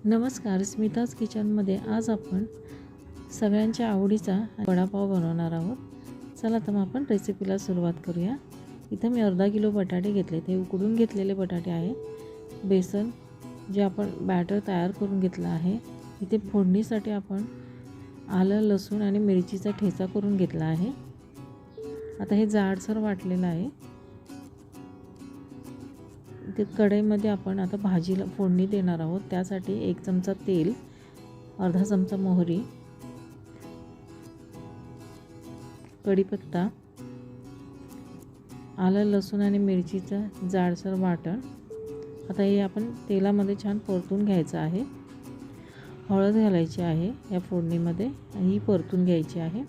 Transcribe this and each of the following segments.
नमस्कार, स्मिताज किचनमध्ये आज आपण सगळ्यांच्या आवडीचा वडापाव बनवणार आहोत। चला तर मग आपण रेसिपीला सुरुवात करूया। इथं मी अर्धा किलो बटाटे घेतले, ते उकडून घेतलेले बटाटे आहे। बेसन जे आपण बॅटर तयार करून घेतला आहे। इथे फोडणीसाठी आपण आलं, लसूण आणि मिरचीचा ठेचा करून घेतला आहे। आता हे जाडसर वाटलेलं आहे। ते कढईमध्ये आपण आता भाजीला फोडणी देणार आहोत। त्यासाठी 1 चमचा तेल, अर्धा चमचा मोहरी, कढीपत्ता, आलं, लसूण आणि मिरचीचं जाडसर वाटण। आता हे आपण तेलामध्ये छान परतून घ्यायचं आहे। हळद घालायची आहे या फोडणीमध्ये आणि ही परतून घ्यायची आहे।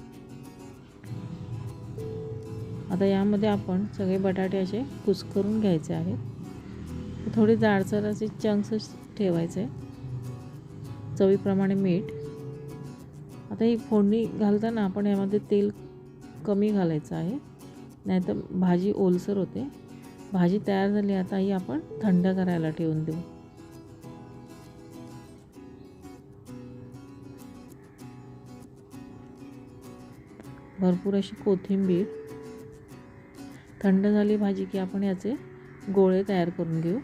आता यामध्ये आपण सगळे बटाटे असे कुस्करून घ्यायचे आहेत। थोडे जाडसर असे चंक्स ठेवायचे। चवीप्रमाणे मीठ। आता ही फोडणी घालताना आपण यामध्ये तेल कमी घालायचं आहे, नाहीतर भाजी ओलसर होते। भाजी तयार झाली, आता ही आपण थंड करायला ठेवून देऊ। भरपूर अशी कोथिंबीर। थंड झाली भाजी की आपण याचे गोळे तयार करून घेऊ।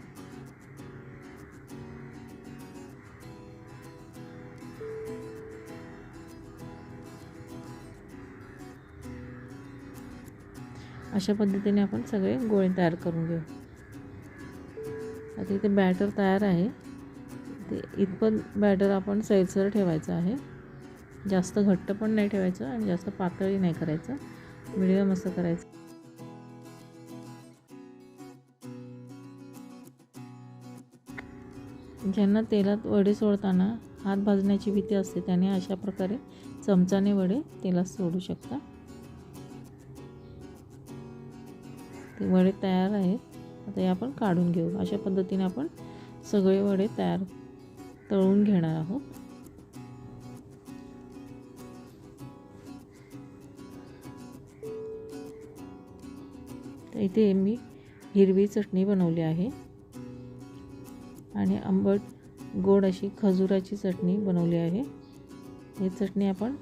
अशा पद्धतीने आपण सगळे गोळे तयार करून घेऊ। आता इथे बॅटर तयार आहे। ते इतपत बॅटर आपण सैलसर ठेवायचं आहे। जास्त घट्ट पण नाही ठेवायचं आणि जास्त पातळही नाही करायचं, मीडियम असं करायचं। ज्यांना तेलात वडे सोडताना हात भाजण्याची भीती असते, त्याने अशा प्रकारे चमचाने वडे तेलात सोडू शकता। ते वडे तयार आहेत। आता हे आपण काढून घेऊ। अशा पद्धतीने आपण सगळे वडे तळून घेणार आहोत। तर इथे मी हिरवी चटणी बनवली आहे आणि आंबट गोड अशी खजुराची चटणी बनवली आहे। ही चटणी आपण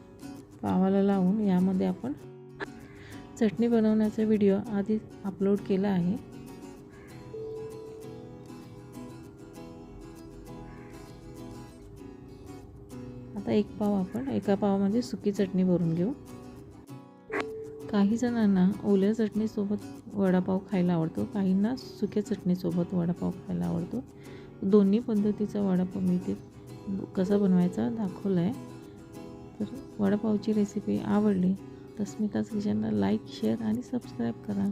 पावाला लावून यामध्ये आपण चटणी बनवण्याचा व्हिडिओ आधी अपलोड केला आहे। आता एक पाव आपण एका पावामध्ये सुकी चटणी भरून घेऊ। काही जणांना ओल्या चटणीसोबत वडापाव खायला आवडतो, काहींना सुक्या चटणीसोबत वडापाव खायला आवडतो। दोन्ही पद्धतीचा वडापाव मी इथे कसा बनवायचा दाखवला आहे। तर वडापावची रेसिपी आवडली तर स्मिताज किचनला लाईक, शेअर आणि सबस्क्राईब करा।